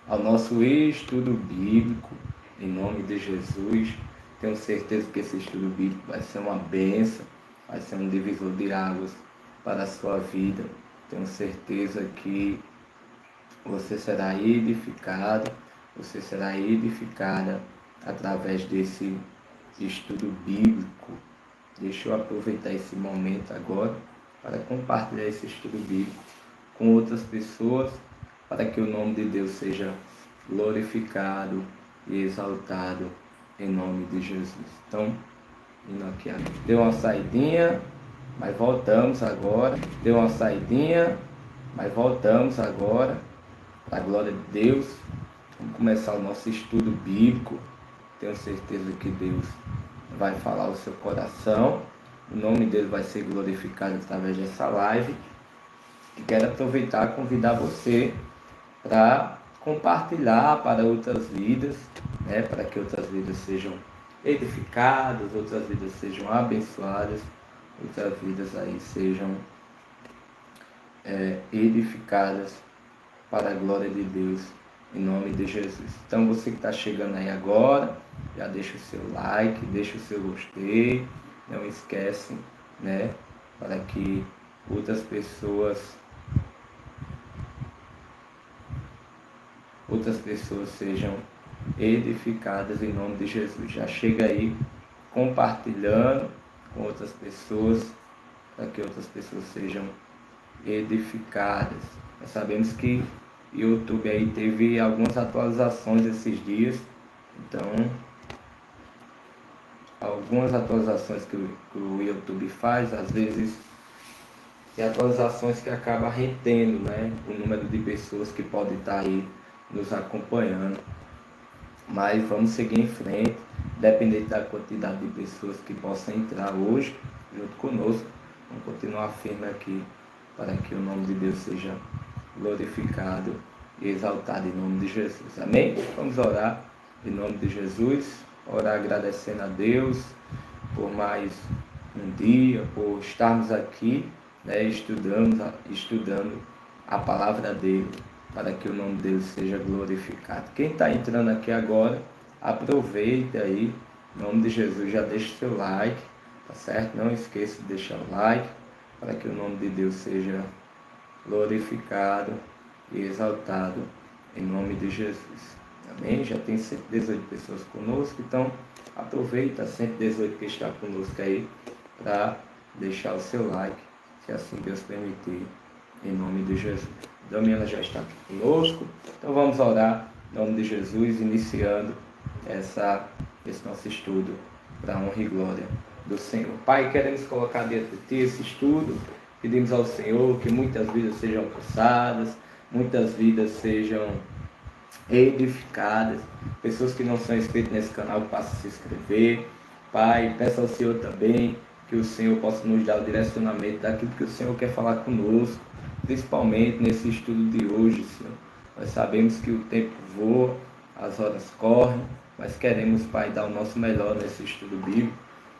ao nosso estudo bíblico, em nome de Jesus. Tenho certeza que esse estudo bíblico vai ser uma bênção, vai ser um divisor de águas para a sua vida. Tenho certeza que você será edificado, você será edificada através desse estudo bíblico. Deixa eu aproveitar esse momento agora para compartilhar esse estudo bíblico com outras pessoas, para que o nome de Deus seja glorificado e exaltado em nome de Jesus. Então, indo aqui, deu uma saidinha, mas voltamos agora. Deu uma saidinha, mas voltamos agora, para a glória de Deus. Vamos começar o nosso estudo bíblico. Tenho certeza que Deus vai falar ao seu coração. O nome dele vai ser glorificado através dessa live. E quero aproveitar e convidar você para compartilhar para outras vidas, né? Para que outras vidas sejam edificadas, outras vidas sejam abençoadas, outras vidas aí sejam edificadas para a glória de Deus, em nome de Jesus. Então você que está chegando aí agora, já deixa o seu like, deixa o seu gostei, não esquece, né? Para que outras pessoas sejam edificadas em nome de Jesus. Já chega aí compartilhando com outras pessoas, para que outras pessoas sejam edificadas. Nós sabemos que o YouTube aí teve algumas atualizações esses dias, então algumas atualizações que o YouTube faz, às vezes tem atualizações que acabam retendo, né, o número de pessoas que podem estar aí nos acompanhando. Mas vamos seguir em frente, dependendo da quantidade de pessoas que possam entrar hoje junto conosco. Vamos continuar firme aqui para que o nome de Deus seja glorificado e exaltado em nome de Jesus. Amém? Vamos orar em nome de Jesus, orar agradecendo a Deus por mais um dia, por estarmos aqui, né, estudando a palavra dele, para que o nome dele seja glorificado. Quem está entrando aqui agora, aproveita aí, em nome de Jesus, já deixa o seu like, tá certo? Não esqueça de deixar o like, para que o nome de Deus seja glorificado e exaltado em nome de Jesus. Amém? Já tem 118 pessoas conosco, então aproveita 118 que está conosco aí para deixar o seu like, se assim Deus permitir, em nome de Jesus. Damiana já está aqui conosco, então vamos orar em nome de Jesus, iniciando esse nosso estudo para a honra e glória do Senhor. Pai, queremos colocar diante de Ti esse estudo, pedimos ao Senhor que muitas vidas sejam alcançadas, muitas vidas sejam edificadas, pessoas que não são inscritas nesse canal passem a se inscrever. Pai, peço ao Senhor também que o Senhor possa nos dar o direcionamento daquilo que o Senhor quer falar conosco, principalmente nesse estudo de hoje, Senhor. Nós sabemos que o tempo voa, as horas correm, mas queremos, Pai, dar o nosso melhor nesse estudo bíblico,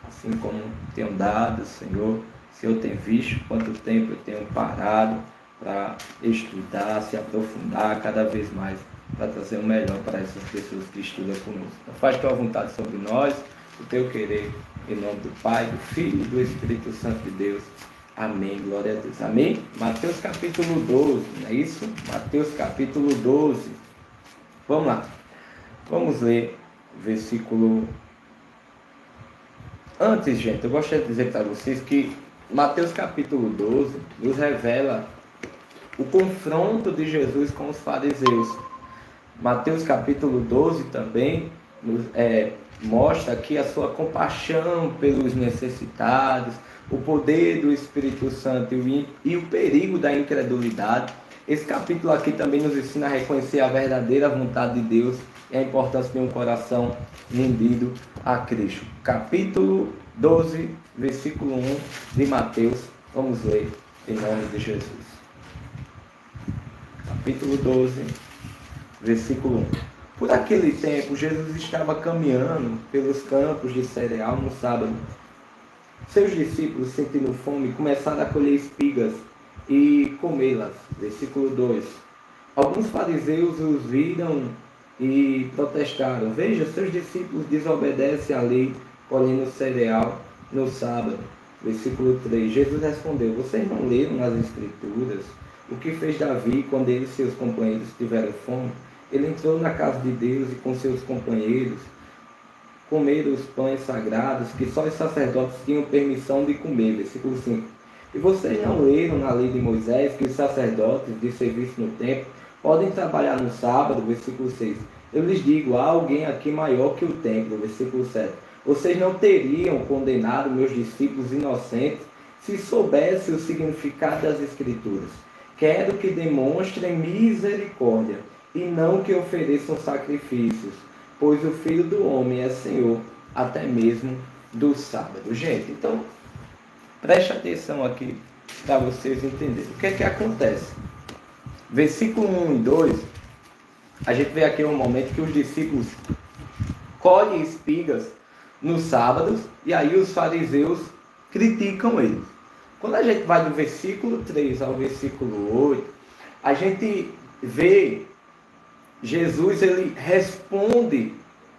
assim como tenho dado, Senhor. O Senhor tem visto quanto tempo eu tenho parado para estudar, se aprofundar cada vez mais, para trazer o melhor para essas pessoas que estudam conosco. Então faz tua vontade sobre nós, o teu querer, em nome do Pai, do Filho e do Espírito Santo de Deus. Amém, glória a Deus. Amém? Mateus capítulo 12, não é isso? Mateus capítulo 12. Vamos lá. Vamos ler o versículo. Antes, gente, eu gostaria de dizer para vocês que Mateus capítulo 12 nos revela o confronto de Jesus com os fariseus. Mateus capítulo 12 também mostra aqui a sua compaixão pelos necessitados, o poder do Espírito Santo e o perigo da incredulidade. Esse capítulo aqui também nos ensina a reconhecer a verdadeira vontade de Deus e a importância de um coração rendido a Cristo. Capítulo 12, versículo 1 de Mateus. Vamos ler em nome de Jesus. Capítulo 12, versículo 1. Por aquele tempo, Jesus estava caminhando pelos campos de cereal no sábado. Seus discípulos, sentindo fome, começaram a colher espigas e comê-las. Versículo 2. Alguns fariseus os viram e protestaram: veja, seus discípulos desobedecem à lei, colhendo cereal no sábado. Versículo 3. Jesus respondeu: vocês não leram nas Escrituras o que fez Davi quando ele e seus companheiros tiveram fome? Ele entrou na casa de Deus e com seus companheiros comeram os pães sagrados que só os sacerdotes tinham permissão de comer. Versículo 5. E vocês não leram na lei de Moisés que os sacerdotes de serviço no templo podem trabalhar no sábado? Versículo 6. Eu lhes digo, há alguém aqui maior que o templo. Versículo 7. Vocês não teriam condenado meus discípulos inocentes se soubessem o significado das Escrituras. Quero que demonstrem misericórdia e não que ofereçam sacrifícios, pois o Filho do Homem é Senhor até mesmo do sábado. Gente, então, preste atenção aqui para vocês entenderem. O que é que acontece? Versículo 1 e 2, a gente vê aqui um momento que os discípulos colhem espigas nos sábados e aí os fariseus criticam eles. Quando a gente vai do versículo 3 ao versículo 8, a gente vê Jesus, ele responde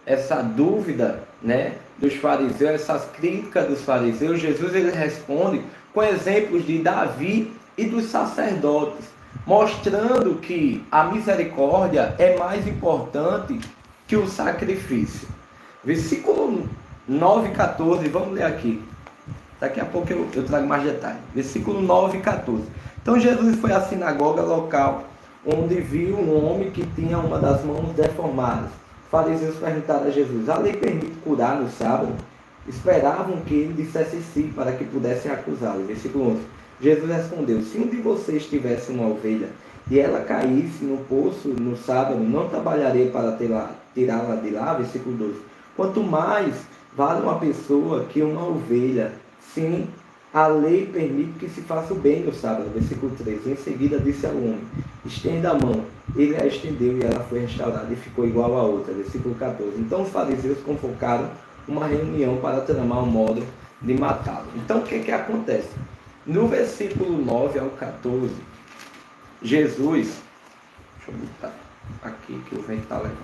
essa dúvida, né, dos fariseus, essas críticas dos fariseus. Jesus, ele responde com exemplos de Davi e dos sacerdotes, mostrando que a misericórdia é mais importante que o sacrifício. Versículo 9 e 14, vamos ler aqui. Daqui a pouco eu trago mais detalhes. Versículo 9 e 14. Então Jesus foi à sinagoga local, onde viu um homem que tinha uma das mãos deformadas. Os fariseus perguntaram a Jesus: a lei permite curar no sábado? Esperavam que ele dissesse sim, para que pudessem acusá-lo. Versículo 11. Jesus respondeu: se um de vocês tivesse uma ovelha e ela caísse no poço no sábado, não trabalharia para tirá-la de lá? Versículo 12. Quanto mais vale uma pessoa que uma ovelha. Sim, a lei permite que se faça o bem no sábado. Versículo 13. Em seguida disse ao homem: estenda a mão. Ele a estendeu e ela foi restaurada e ficou igual a outra. Versículo 14. Então os fariseus convocaram uma reunião para tramar um modo de matá-lo. Então o que acontece? No versículo 9 ao 14, Jesus, deixa eu botar aqui que o vento está levando.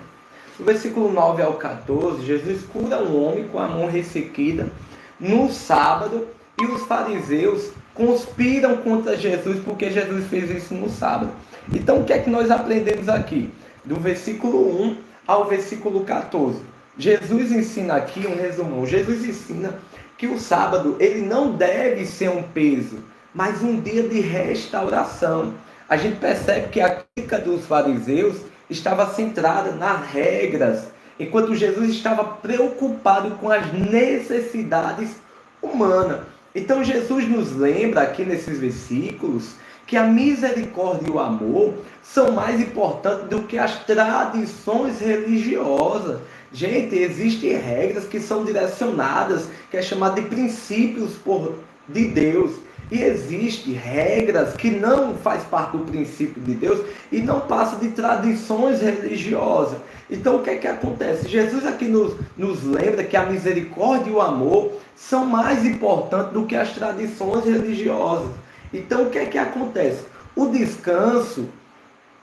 No versículo 9 ao 14, Jesus cura um homem com a mão ressequida no sábado, e os fariseus conspiram contra Jesus porque Jesus fez isso no sábado. Então o que é que nós aprendemos aqui? Do versículo 1 ao versículo 14. Jesus ensina aqui um resumão. Jesus ensina que o sábado ele não deve ser um peso, mas um dia de restauração. A gente percebe que a crítica dos fariseus estava centrada nas regras, enquanto Jesus estava preocupado com as necessidades humanas. Então Jesus nos lembra aqui nesses versículos que a misericórdia e o amor são mais importantes do que as tradições religiosas. Gente, existem regras que são direcionadas, que é chamado de princípios de Deus. E existem regras que não faz parte do princípio de Deus e não passa de tradições religiosas. Então o que é que acontece? Jesus aqui nos lembra que a misericórdia e o amor são mais importantes do que as tradições religiosas. Então o que é que acontece? O descanso,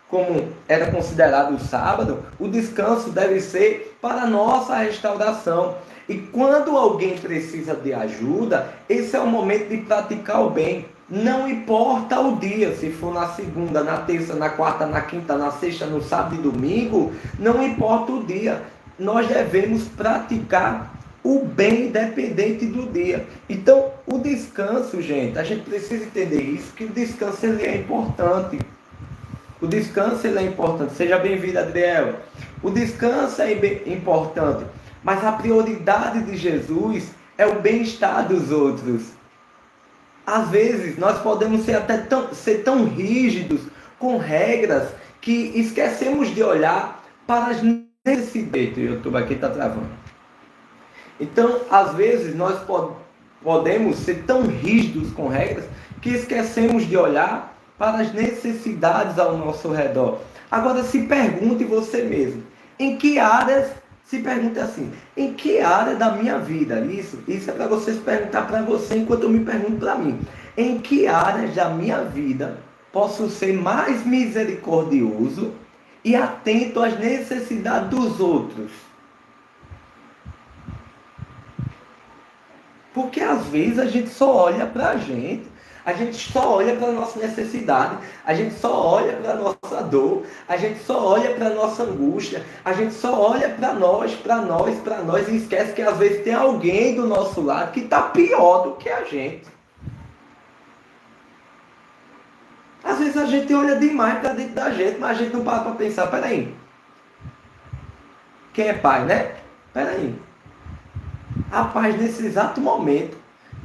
como era considerado o sábado, o descanso deve ser para a nossa restauração. E quando alguém precisa de ajuda, esse é o momento de praticar o bem. Não importa o dia, se for na segunda, na terça, na quarta, na quinta, na sexta, no sábado e domingo, não importa o dia. Nós devemos praticar o bem independente do dia. Então, o descanso, gente, a gente precisa entender isso, que o descanso ele é importante. O descanso ele é importante. Seja bem-vindo, Adriel. O descanso é importante. Mas a prioridade de Jesus é o bem-estar dos outros. Às vezes, nós podemos ser tão rígidos com regras que esquecemos de olhar para as necessidades. O YouTube aqui está travando. Então, às vezes, nós podemos ser tão rígidos com regras que esquecemos de olhar para as necessidades ao nosso redor. Agora, se pergunte você mesmo, em que áreas... Se pergunte assim, em que área da minha vida? Isso é para você se perguntar para você, enquanto eu me pergunto para mim. Em que áreas da minha vida posso ser mais misericordioso e atento às necessidades dos outros. Porque às vezes a gente só olha para a gente só olha para a nossa necessidade, a gente só olha para a nossa dor, a gente só olha para a nossa angústia, a gente só olha para nós e esquece que às vezes tem alguém do nosso lado que está pior do que a gente. Às vezes a gente olha demais para dentro da gente, mas a gente não para pensar, peraí, quem é pai, né? Peraí. Rapaz, nesse exato momento,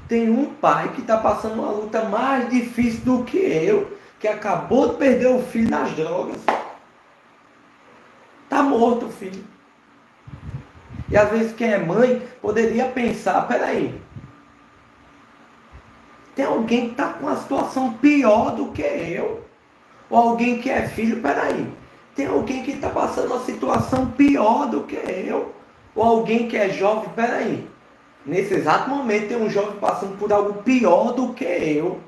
tem um pai que está passando uma luta mais difícil do que eu, que acabou de perder o filho nas drogas. Está morto o filho. E às vezes quem é mãe poderia pensar, peraí, tem alguém que está com uma situação pior do que eu. Ou alguém que é filho, peraí, tem alguém que está passando uma situação pior do que eu. Ou alguém que é jovem, peraí, nesse exato momento tem um jovem passando por algo pior do que eu.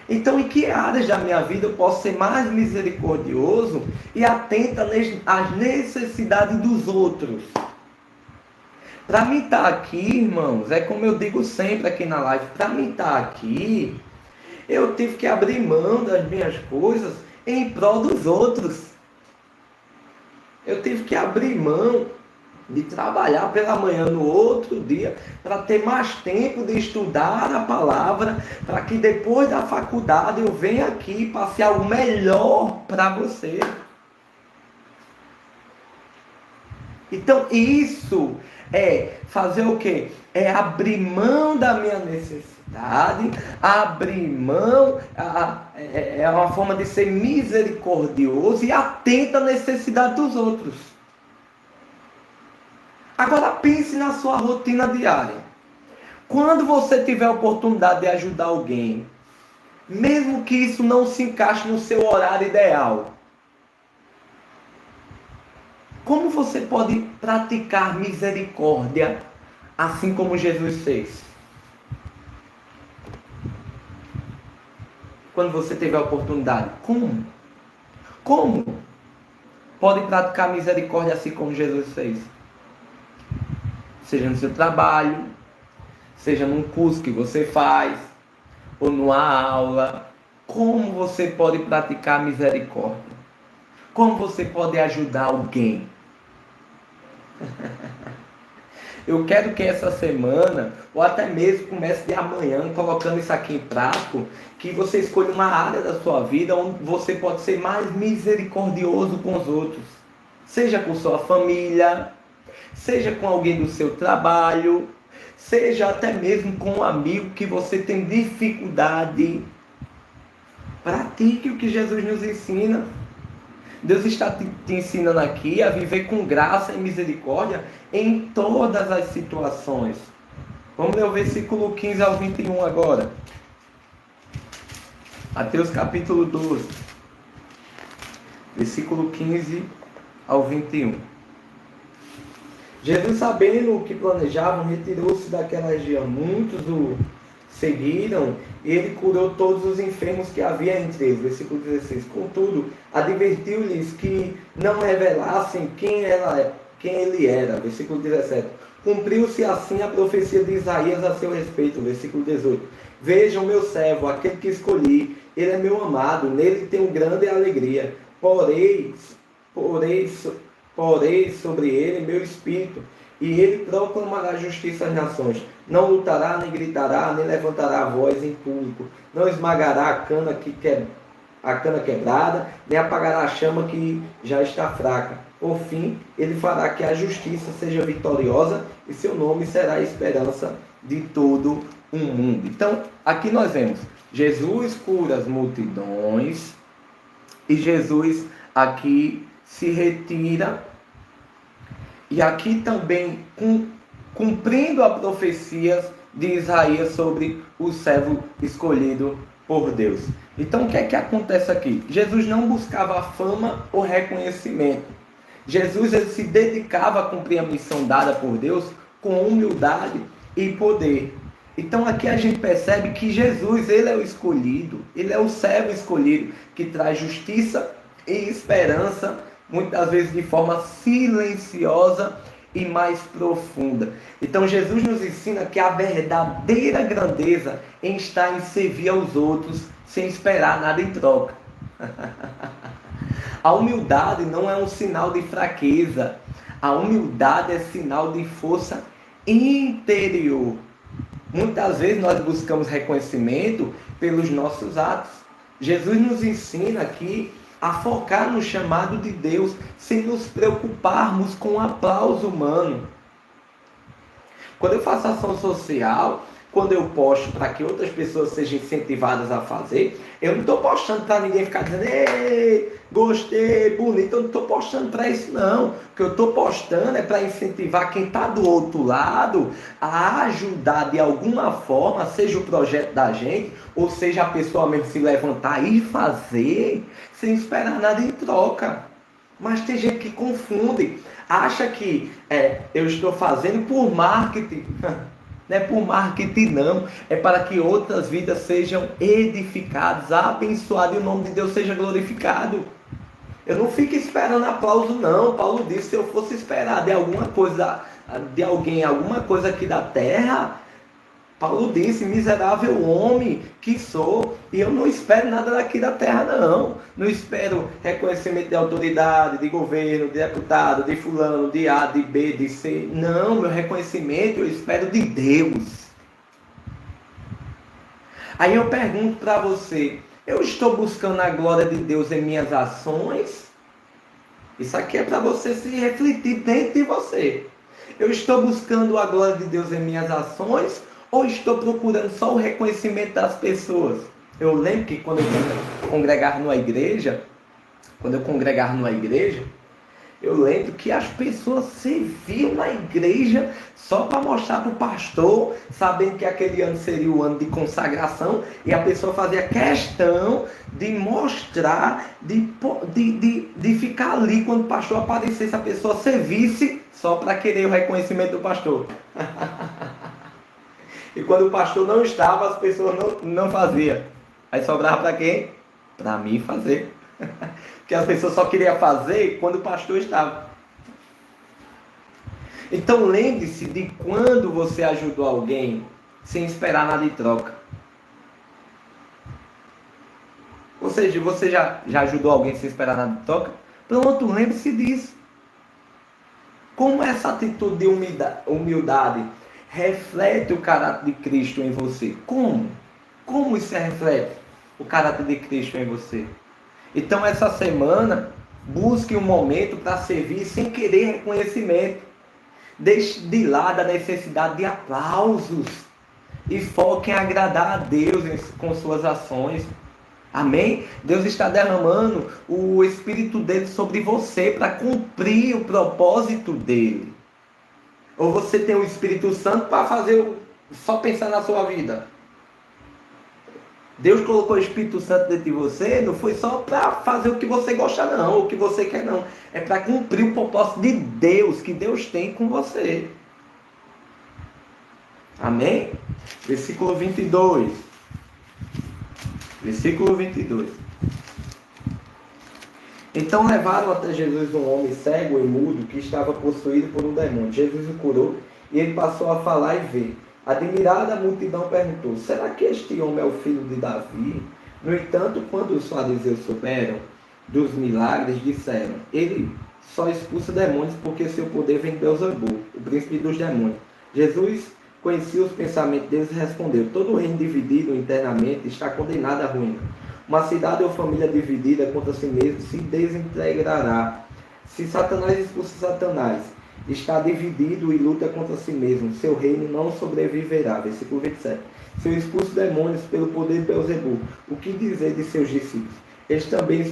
Então, em que áreas da minha vida eu posso ser mais misericordioso e atento às necessidades dos outros? Para mim estar aqui, irmãos, é como eu digo sempre aqui na live, para mim estar aqui, eu tive que abrir mão das minhas coisas em prol dos outros. Eu tive que abrir mão de trabalhar pela manhã no outro dia, para ter mais tempo de estudar a palavra, para que depois da faculdade eu venha aqui e passe algo melhor para você. Então isso é fazer o quê? É abrir mão da minha necessidade, abrir mão, é uma forma de ser misericordioso e atento à necessidade dos outros. Agora pense na sua rotina diária. Quando você tiver a oportunidade de ajudar alguém, mesmo que isso não se encaixe no seu horário ideal, como você pode praticar misericórdia assim como Jesus fez? Quando você tiver a oportunidade, como? Como pode praticar misericórdia assim como Jesus fez? Seja no seu trabalho, seja num curso que você faz, ou numa aula. Como você pode praticar misericórdia? Como você pode ajudar alguém? Eu quero que essa semana, ou até mesmo comece de amanhã, colocando isso aqui em prático, que você escolha uma área da sua vida onde você pode ser mais misericordioso com os outros. Seja com sua família, seja com alguém do seu trabalho, seja até mesmo com um amigo que você tem dificuldade. Pratique o que Jesus nos ensina. Deus está te ensinando aqui a viver com graça e misericórdia em todas as situações. Vamos ler o versículo 15 ao 21 agora. Mateus capítulo 12. Versículo 15 ao 21. Jesus, sabendo o que planejavam, retirou-se daquela região. Muitos o seguiram, e ele curou todos os enfermos que havia entre eles. Versículo 16. Contudo, advertiu-lhes que não revelassem quem ele era. Versículo 17. Cumpriu-se assim a profecia de Isaías a seu respeito. Versículo 18. Vejam meu servo, aquele que escolhi, ele é meu amado, nele tenho grande alegria. Porém sobre ele meu espírito, e ele proclamará justiça às nações. Não lutará, nem gritará, nem levantará a voz em público. Não esmagará a cana quebrada, nem apagará a chama que já está fraca. Por fim, ele fará que a justiça seja vitoriosa, e seu nome será a esperança de todo o mundo. Então, aqui nós vemos, Jesus cura as multidões, e Jesus aqui se retira, e aqui também cumprindo a profecia de Isaías sobre o servo escolhido por Deus. Então o que é que acontece aqui? Jesus não buscava fama ou reconhecimento. Jesus ele se dedicava a cumprir a missão dada por Deus com humildade e poder. Então aqui a gente percebe que Jesus, ele é o escolhido, ele é o servo escolhido, que traz justiça e esperança, muitas vezes de forma silenciosa e mais profunda. Então Jesus nos ensina que a verdadeira grandeza está em servir aos outros sem esperar nada em troca. A humildade não é um sinal de fraqueza, a humildade é sinal de força interior. Muitas vezes nós buscamos reconhecimento pelos nossos atos. Jesus nos ensina aqui a focar no chamado de Deus, sem nos preocuparmos com o aplauso humano. Quando eu faço ação social, quando eu posto para que outras pessoas sejam incentivadas a fazer, eu não estou postando para ninguém ficar dizendo, ei, gostei, bonito, eu não estou postando para isso não. O que eu estou postando é para incentivar quem está do outro lado a ajudar de alguma forma, seja o projeto da gente, ou seja a pessoa mesmo se levantar e fazer, sem esperar nada em troca. Mas tem gente que confunde, acha que eu estou fazendo por marketing. Não é por marketing não, é para que outras vidas sejam edificadas, abençoadas e o nome de Deus seja glorificado. Eu não fico esperando aplauso não. Paulo disse, se eu fosse esperar de alguma coisa, de alguém, alguma coisa aqui da terra, Paulo disse, miserável homem que sou, e eu não espero nada daqui da terra não. Não espero reconhecimento de autoridade, de governo, de deputado, de fulano, de A, de B, de C. Não, meu reconhecimento eu espero de Deus. Aí eu pergunto para você, eu estou buscando a glória de Deus em minhas ações? Isso aqui é para você se refletir dentro de você. Eu estou buscando a glória de Deus em minhas ações? Ou estou procurando só o reconhecimento das pessoas? Eu lembro que quando eu congregava numa igreja, eu lembro que as pessoas serviam na igreja só para mostrar para o pastor, sabendo que aquele ano seria o ano de consagração, e a pessoa fazia questão de mostrar, de ficar ali quando o pastor aparecesse, a pessoa servisse só para querer o reconhecimento do pastor. E quando o pastor não estava, as pessoas não faziam. Aí sobrava para quem? Para mim fazer. Porque as pessoas só queriam fazer quando o pastor estava. Então lembre-se de quando você ajudou alguém sem esperar nada em troca. Ou seja, você já ajudou alguém sem esperar nada em troca? Pronto, lembre-se disso. Como essa atitude de humildade reflete o caráter de Cristo em você? Como? Como isso reflete o caráter de Cristo em você? Então essa semana, busque um momento para servir sem querer reconhecimento. Deixe de lado a necessidade de aplausos e foque em agradar a Deus com suas ações. Amém? Deus está derramando o Espírito dele sobre você para cumprir o propósito dele. Ou você tem o Espírito Santo para fazer só pensar na sua vida? Deus colocou o Espírito Santo dentro de você, não foi só para fazer o que você gosta não, o que você quer não. É para cumprir o propósito de Deus, que Deus tem com você. Amém? Versículo 22. Versículo 22. Então levaram até Jesus um homem cego e mudo que estava possuído por um demônio. Jesus o curou e ele passou a falar e ver. Admirada a multidão perguntou, será que este homem é o filho de Davi? No entanto, quando os fariseus souberam dos milagres, disseram, ele só expulsa demônios porque seu poder vem de Beelzebul, o príncipe dos demônios. Jesus conhecia os pensamentos deles e respondeu, todo reino dividido internamente está condenado à ruína. Uma cidade ou família dividida contra si mesmo se desintegrará. Se Satanás expulsa Satanás, está dividido e luta contra si mesmo, seu reino não sobreviverá. Versículo 27. Se eu expulso demônios pelo poder de Beelzebul, o que dizer de seus discípulos? Eles também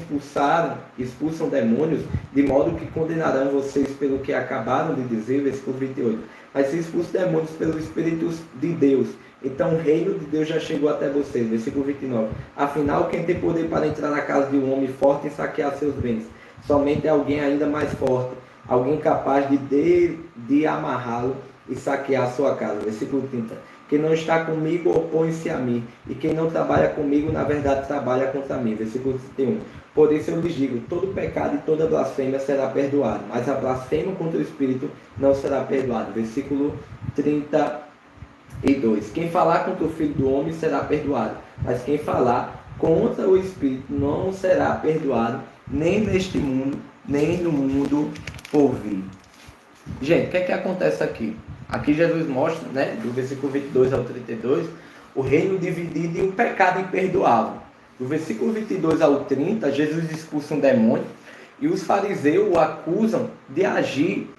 expulsam demônios, de modo que condenarão vocês pelo que acabaram de dizer. Versículo 28. Mas se expulso demônios pelo Espírito de Deus, então o reino de Deus já chegou até vocês. Versículo 29. Afinal, quem tem poder para entrar na casa de um homem forte e saquear seus bens? Somente alguém ainda mais forte, alguém capaz de amarrá-lo e saquear a sua casa. Versículo 30. Quem não está comigo opõe-se a mim, e quem não trabalha comigo, na verdade, trabalha contra mim. Versículo 31. Por isso eu lhes digo, todo pecado e toda blasfêmia será perdoado, mas a blasfêmia contra o Espírito não será perdoada. Versículo 32. Quem falar contra o Filho do Homem será perdoado, mas quem falar contra o Espírito não será perdoado, nem neste mundo, nem no mundo por vir. Gente, o que é que acontece aqui? Aqui Jesus mostra, né, do versículo 22 ao 32, o reino dividido em um pecado imperdoável. Do versículo 22 ao 30, Jesus expulsa um demônio e os fariseus o acusam de agir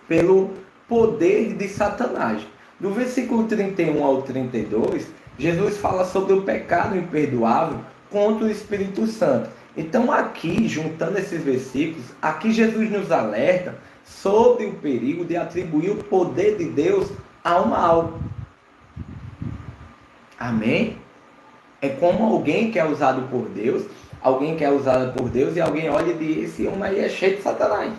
pelo poder de Satanás. Do versículo 31 ao 32, Jesus fala sobre o pecado imperdoável contra o Espírito Santo. Então aqui, juntando esses versículos, aqui Jesus nos alerta sobre o perigo de atribuir o poder de Deus ao mal. Amém? É como alguém que é usado por Deus, alguém que é usado por Deus e alguém olha e diz, esse homem aí é cheio de Satanás.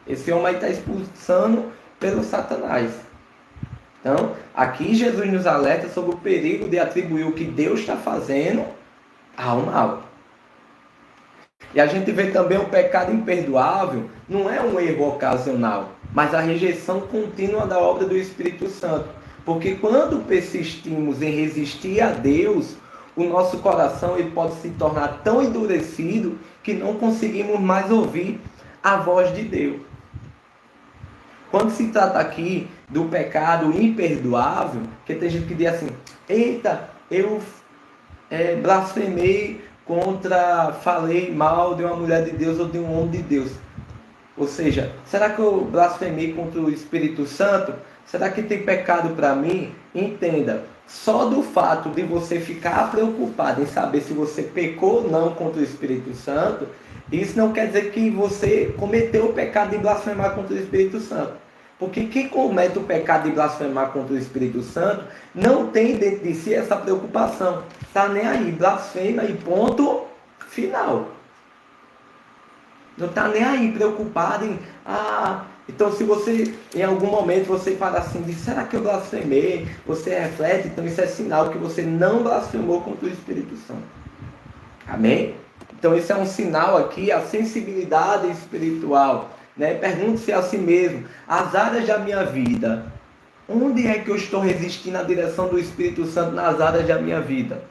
Esse homem aí está expulsando pelo Satanás. Então, aqui Jesus nos alerta sobre o perigo de atribuir o que Deus está fazendo ao mal. E a gente vê também o pecado imperdoável, não é um erro ocasional, mas a rejeição contínua da obra do Espírito Santo. Porque quando persistimos em resistir a Deus, o nosso coração ele pode se tornar tão endurecido que não conseguimos mais ouvir a voz de Deus. Quando se trata aqui do pecado imperdoável, que tem gente que diz assim, eita, eu blasfemei falei mal de uma mulher de Deus ou de um homem de Deus. Ou seja, será que eu blasfemei contra o Espírito Santo? Será que tem pecado para mim? Entenda, só do fato de você ficar preocupado em saber se você pecou ou não contra o Espírito Santo, isso não quer dizer que você cometeu o pecado de blasfemar contra o Espírito Santo. Porque quem comete o pecado de blasfemar contra o Espírito Santo não tem dentro de si essa preocupação. Está nem aí, blasfema e ponto final. Não está nem aí preocupado em... então se você, em algum momento, você fala assim, será que eu blasfemei? Você reflete, então isso é sinal que você não blasfemou contra o Espírito Santo. Amém? Então isso é um sinal aqui, a sensibilidade espiritual. Né? Pergunte-se a si mesmo, as áreas da minha vida, onde é que eu estou resistindo à direção do Espírito Santo nas áreas da minha vida?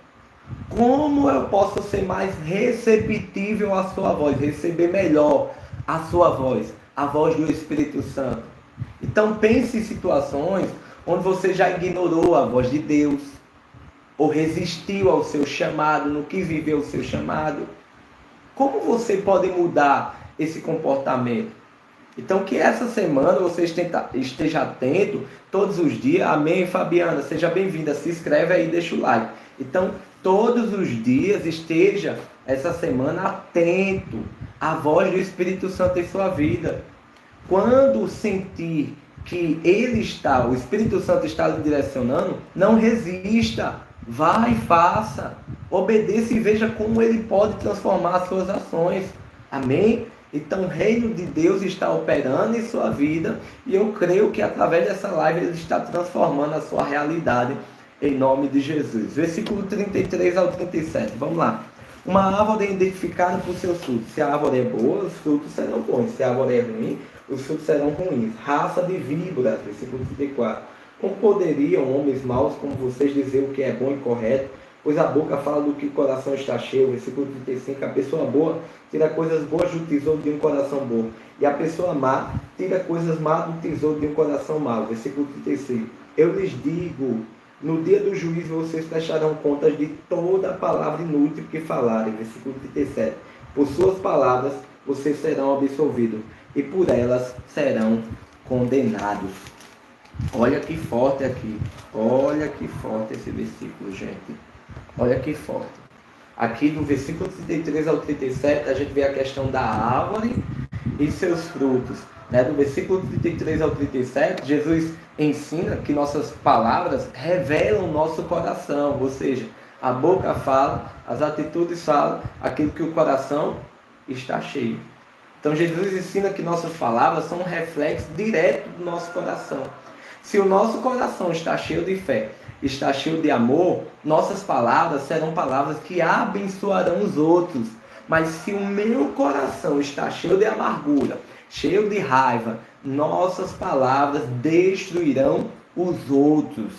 Como eu posso ser mais receptível à sua voz, receber melhor a sua voz, a voz do Espírito Santo? Então pense em situações onde você já ignorou a voz de Deus, ou resistiu ao seu chamado, não quis viver o seu chamado. Como você pode mudar esse comportamento? Então que essa semana você esteja atento todos os dias. Amém, Fabiana? Seja bem-vinda. Se inscreve aí e deixa o like. Então, todos os dias esteja essa semana atento à voz do Espírito Santo em sua vida. Quando sentir que o Espírito Santo está lhe direcionando, não resista. Vá e faça. Obedeça e veja como ele pode transformar as suas ações. Amém? Então o reino de Deus está operando em sua vida e eu creio que através dessa live ele está transformando a sua realidade em nome de Jesus. Versículo 33 ao 37, vamos lá. Uma árvore é identificada por seus frutos. Se a árvore é boa, os frutos serão bons. Se a árvore é ruim, os frutos serão ruins. Raça de víboras, versículo 34. Como poderiam homens maus como vocês dizer o que é bom e correto? Pois a boca fala do que o coração está cheio. Versículo 35. A pessoa boa tira coisas boas do tesouro de um coração bom. E a pessoa má tira coisas más do tesouro de um coração mau. Versículo 36. Eu lhes digo, no dia do juízo vocês prestarão contas de toda a palavra inútil que falarem. Versículo 37. Por suas palavras vocês serão absolvidos, e por elas serão condenados. Olha que forte aqui. Olha que forte esse versículo, gente. Olha que forte. Aqui do versículo 33 ao 37, a gente vê a questão da árvore e seus frutos. Né? Do versículo 33 ao 37, Jesus ensina que nossas palavras revelam o nosso coração. Ou seja, a boca fala, as atitudes falam, aquilo que o coração está cheio. Então Jesus ensina que nossas palavras são um reflexo direto do nosso coração. Se o nosso coração está cheio de fé, está cheio de amor, nossas palavras serão palavras que abençoarão os outros. Mas se o meu coração está cheio de amargura, cheio de raiva, nossas palavras destruirão os outros.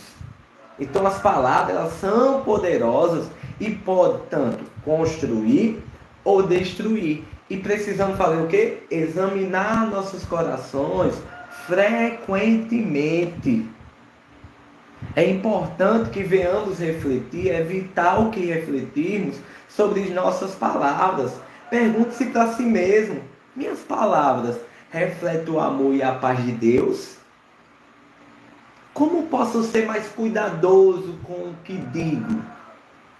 Então as palavras, elas são poderosas e podem tanto construir ou destruir. E precisamos fazer o quê? Examinar nossos corações frequentemente. É importante que venhamos refletir, é vital que refletirmos sobre nossas palavras. Pergunte-se para si mesmo: minhas palavras refletem o amor e a paz de Deus? Como posso ser mais cuidadoso com o que digo,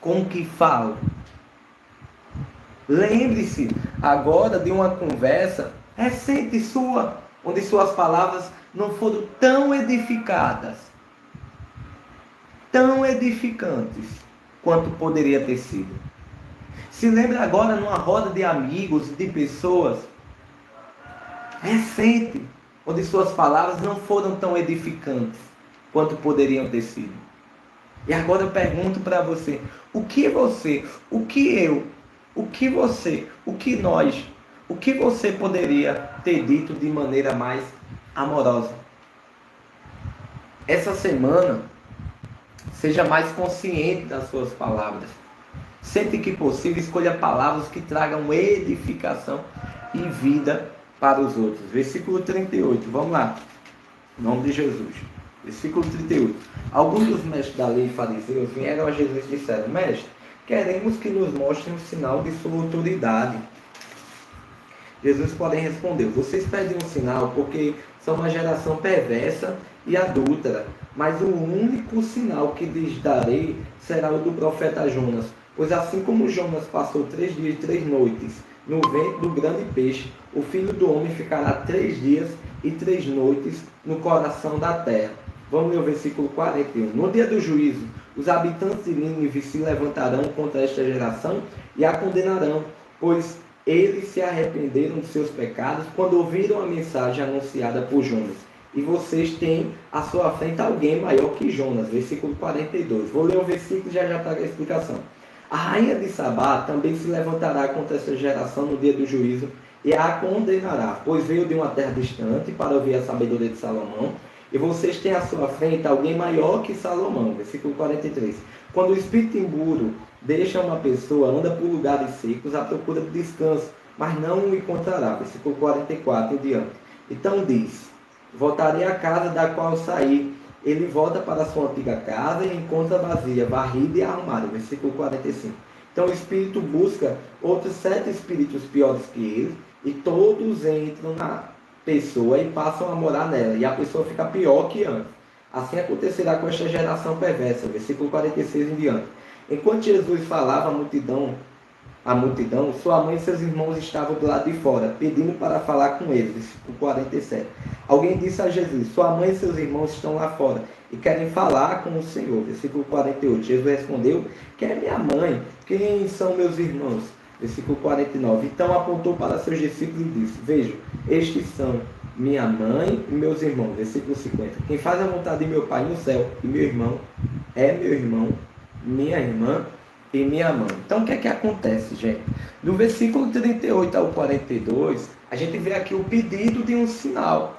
com o que falo? Lembre-se agora de uma conversa recente sua, onde suas palavras não foram tão edificadas, tão edificantes, quanto poderia ter sido. Se lembre agora numa roda de amigos, de pessoas, recente, onde suas palavras não foram tão edificantes, quanto poderiam ter sido. E agora eu pergunto para você, o que você poderia ter dito de maneira mais amorosa? Essa semana, seja mais consciente das suas palavras. Sempre que possível, escolha palavras que tragam edificação e vida para os outros. Versículo 38, vamos lá. Em nome de Jesus. Versículo 38. Alguns dos mestres da lei e fariseus vieram a Jesus e disseram: Mestre, queremos que nos mostre um sinal de sua autoridade. Jesus, porém, respondeu: Vocês pedem um sinal porque são uma geração perversa e adúltera. Mas o único sinal que lhes darei será o do profeta Jonas. Pois assim como Jonas passou 3 dias e 3 noites no ventre do grande peixe, o Filho do Homem ficará 3 dias e 3 noites no coração da terra. Vamos ler o versículo 41. No dia do juízo, os habitantes de Nínive se levantarão contra esta geração e a condenarão, pois eles se arrependeram de seus pecados quando ouviram a mensagem anunciada por Jonas. E vocês têm à sua frente alguém maior que Jonas. Versículo 42. Vou ler o versículo e já trago a explicação. A rainha de Sabá também se levantará contra essa geração no dia do juízo e a condenará, pois veio de uma terra distante para ouvir a sabedoria de Salomão. E vocês têm à sua frente alguém maior que Salomão. Versículo 43. Quando o espírito impuro deixa uma pessoa, anda por lugares secos à procura de descanso, mas não o encontrará. Versículo 44 em diante. Então diz: voltarei à casa da qual saí. Ele volta para a sua antiga casa e encontra vazia, varrida e arrumada. Versículo 45. Então o espírito busca outros 7 espíritos piores que ele, e todos entram na pessoa e passam a morar nela, e a pessoa fica pior que antes. Assim acontecerá com esta geração perversa. Versículo 46 em diante. Enquanto Jesus falava à multidão, sua mãe e seus irmãos estavam do lado de fora, pedindo para falar com eles. Versículo 47. Alguém disse a Jesus: sua mãe e seus irmãos estão lá fora e querem falar com o Senhor. Versículo 48. Jesus respondeu: quem é minha mãe? Quem são meus irmãos? Versículo 49. Então apontou para seus discípulos e disse: vejam, estes são minha mãe e meus irmãos. Versículo 50. Quem faz a vontade de meu Pai no céu e meu irmão é meu irmão, minha irmã e minha mãe. Então o que é que acontece, gente? Do versículo 38 ao 42, a gente vê aqui o pedido de um sinal.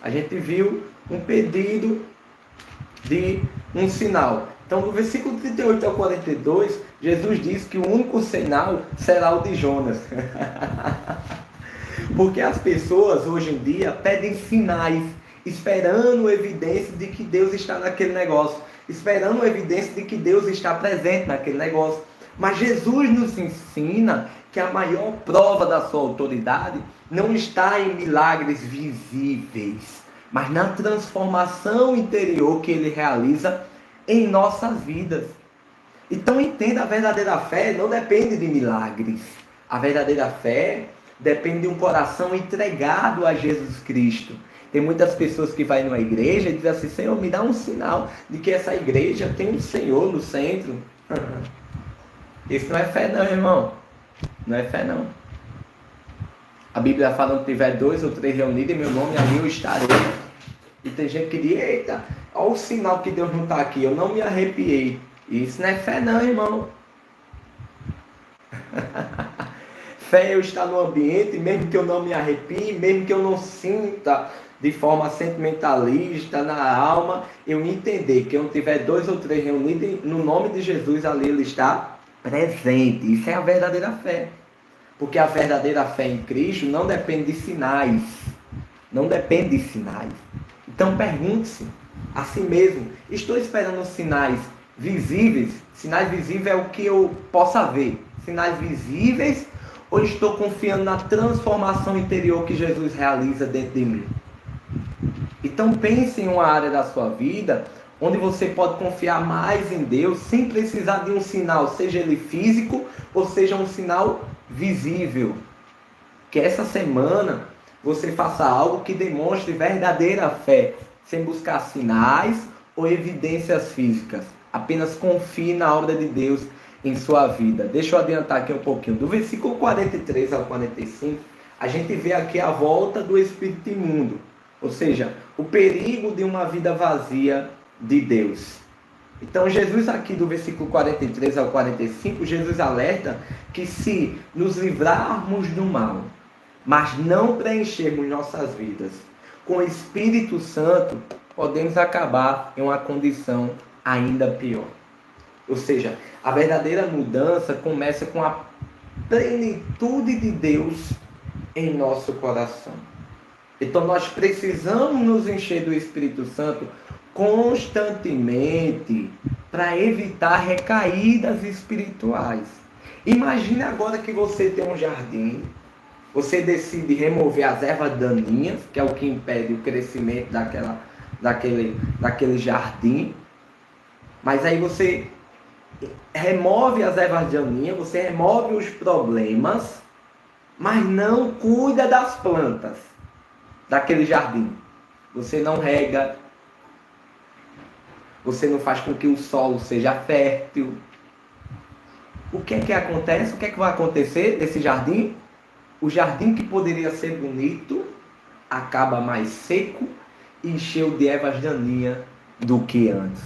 A gente viu um pedido de um sinal. Então, do versículo 38 ao 42, Jesus diz que o único sinal será o de Jonas. Porque as pessoas, hoje em dia, pedem sinais, esperando evidência de que Deus está naquele negócio, esperando evidência de que Deus está presente naquele negócio. Mas Jesus nos ensina que a maior prova da sua autoridade não está em milagres visíveis, mas na transformação interior que Ele realiza em nossas vidas. Então entenda, a verdadeira fé não depende de milagres. A verdadeira fé depende de um coração entregado a Jesus Cristo. Tem muitas pessoas que vão numa igreja e dizem assim: Senhor, me dá um sinal de que essa igreja tem um Senhor no centro. Isso não é fé não, irmão. Não é fé não. A Bíblia fala: onde tiver 2 ou 3 reunidos em meu nome, ali eu estarei. E tem gente que diz, eita, olha o sinal que Deus não está aqui, eu não me arrepiei. Isso não é fé não, irmão. Fé é eu estar no ambiente, mesmo que eu não me arrepie, mesmo que eu não sinta de forma sentimentalista na alma, eu entender que eu tiver 2 ou 3 reunidos no nome de Jesus, ali ele está presente. Isso é a verdadeira fé. Porque a verdadeira fé em Cristo não depende de sinais. Não depende de sinais. Então pergunte-se a si mesmo, estou esperando sinais visíveis? Sinais visíveis é o que eu possa ver. Sinais visíveis, ou estou confiando na transformação interior que Jesus realiza dentro de mim? Então pense em uma área da sua vida onde você pode confiar mais em Deus sem precisar de um sinal, seja ele físico ou seja um sinal visível. Que essa semana você faça algo que demonstre verdadeira fé, sem buscar sinais ou evidências físicas. Apenas confie na obra de Deus em sua vida. Deixa eu adiantar aqui um pouquinho. Do versículo 43 ao 45, a gente vê aqui a volta do espírito imundo. Ou seja, o perigo de uma vida vazia de Deus. Então Jesus aqui do versículo 43 ao 45, Jesus alerta que se nos livrarmos do mal, mas não preenchermos nossas vidas com o Espírito Santo, podemos acabar em uma condição ainda pior. Ou seja, a verdadeira mudança começa com a plenitude de Deus em nosso coração. Então nós precisamos nos encher do Espírito Santo constantemente para evitar recaídas espirituais. Imagine agora que você tem um jardim, você decide remover as ervas daninhas, que é o que impede o crescimento daquele jardim, mas aí você remove as ervas daninhas, você remove os problemas, mas não cuida das plantas daquele jardim. Você não rega, você não faz com que o solo seja fértil. O que é que acontece? O que é que vai acontecer nesse jardim? O jardim que poderia ser bonito acaba mais seco e cheio de ervas daninhas do que antes.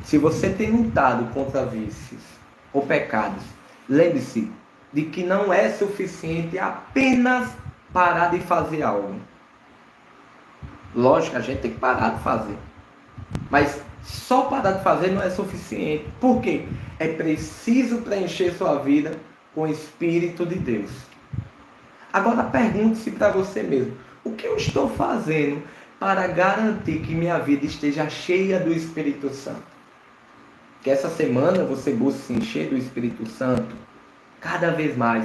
Se você tem lutado contra vícios ou pecados, lembre-se de que não é suficiente apenas parar de fazer algo. Lógico, a gente tem que parar de fazer. Mas só parar de fazer não é suficiente. Por quê? É preciso preencher sua vida com o Espírito de Deus. Agora pergunte-se para você mesmo: o que eu estou fazendo para garantir que minha vida esteja cheia do Espírito Santo? Que essa semana você busque se encher do Espírito Santo cada vez mais.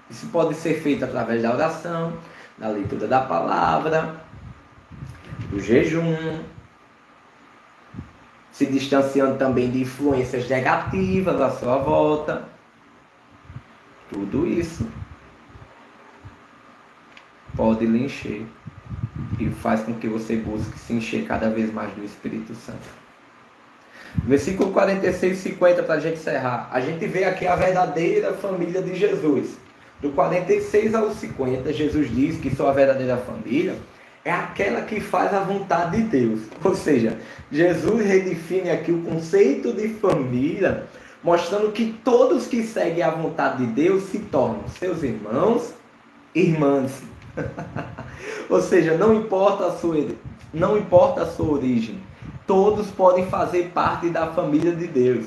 Isso pode ser feito através da oração, da leitura da palavra, do jejum, se distanciando também de influências negativas à sua volta. Tudo isso pode lhe encher e faz com que você busque se encher cada vez mais do Espírito Santo. Versículo 46 e 50, para a gente encerrar. A gente vê aqui a verdadeira família de Jesus. Do 46 ao 50, Jesus diz que sua verdadeira família é aquela que faz a vontade de Deus. Ou seja, Jesus redefine aqui o conceito de família, mostrando que todos que seguem a vontade de Deus se tornam seus irmãos e irmãs. Ou seja, não importa a sua origem, todos podem fazer parte da família de Deus.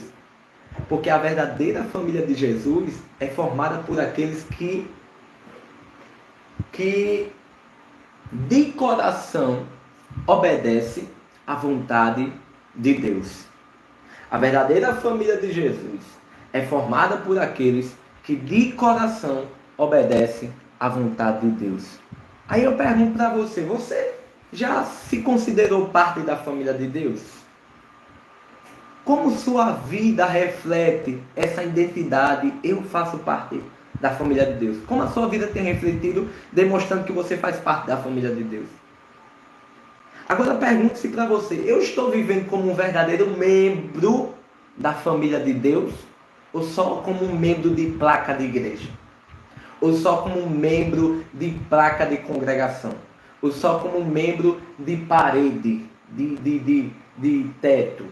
Porque a verdadeira família de Jesus é formada por aqueles que de coração obedecem à vontade de Deus. A verdadeira família de Jesus é formada por aqueles que de coração obedecem à vontade de Deus. Aí eu pergunto para você: você já se considerou parte da família de Deus? Como sua vida reflete essa identidade? Eu faço parte da família de Deus. Como a sua vida tem refletido, demonstrando que você faz parte da família de Deus? Agora pergunte-se para você: eu estou vivendo como um verdadeiro membro da família de Deus? Ou só como um membro de placa de igreja? Ou só como um membro de placa de congregação? ou só como membro de parede, de teto?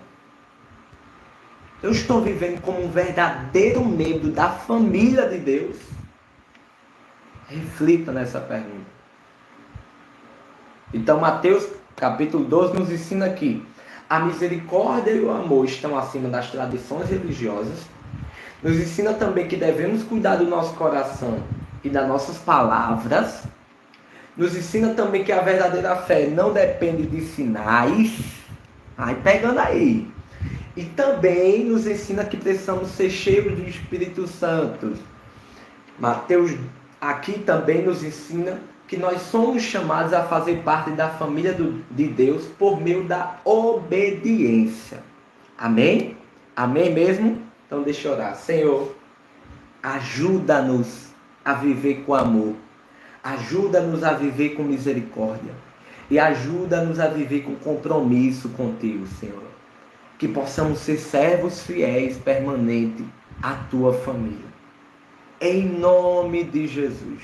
Eu estou vivendo como um verdadeiro membro da família de Deus? Reflita nessa pergunta. Então, Mateus capítulo 12 nos ensina que a misericórdia e o amor estão acima das tradições religiosas. Nos ensina também que devemos cuidar do nosso coração e das nossas palavras. Nos ensina também que a verdadeira fé não depende de sinais. Aí pegando aí. E também nos ensina que precisamos ser cheios do Espírito Santo. Mateus aqui também nos ensina que nós somos chamados a fazer parte da família de Deus por meio da obediência. Amém? Amém mesmo? Então deixa eu orar. Senhor, ajuda-nos a viver com amor. Ajuda-nos a viver com misericórdia. E ajuda-nos a viver com compromisso contigo, Senhor. Que possamos ser servos fiéis, permanentes à tua família. Em nome de Jesus.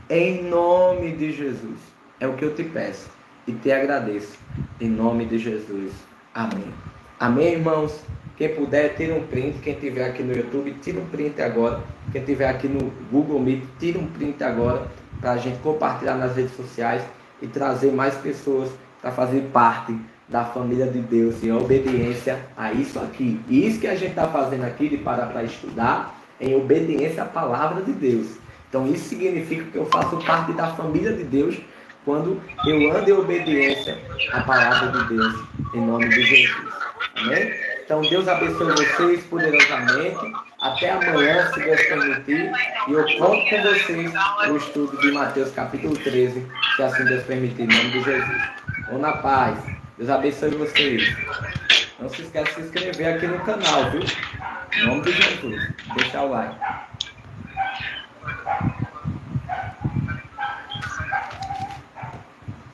Em nome de Jesus. É o que eu te peço e te agradeço. Em nome de Jesus. Amém. Amém, irmãos? Quem puder, tira um print. Quem estiver aqui no YouTube, tira um print agora. Quem estiver aqui no Google Meet, tira um print agora para a gente compartilhar nas redes sociais e trazer mais pessoas para fazer parte da família de Deus em obediência a isso aqui. E isso que a gente está fazendo aqui de parar para estudar em obediência à palavra de Deus. Então isso significa que eu faço parte da família de Deus quando eu ando em obediência à palavra de Deus, em nome de Jesus. Amém? Então Deus abençoe vocês poderosamente. Até amanhã, se Deus permitir. E eu conto com vocês no estudo de Mateus capítulo 13, se assim Deus permitir, em nome de Jesus. Vão na paz. Deus abençoe vocês. Não se esqueça de se inscrever aqui no canal, viu? Em nome de Jesus. Deixa o like.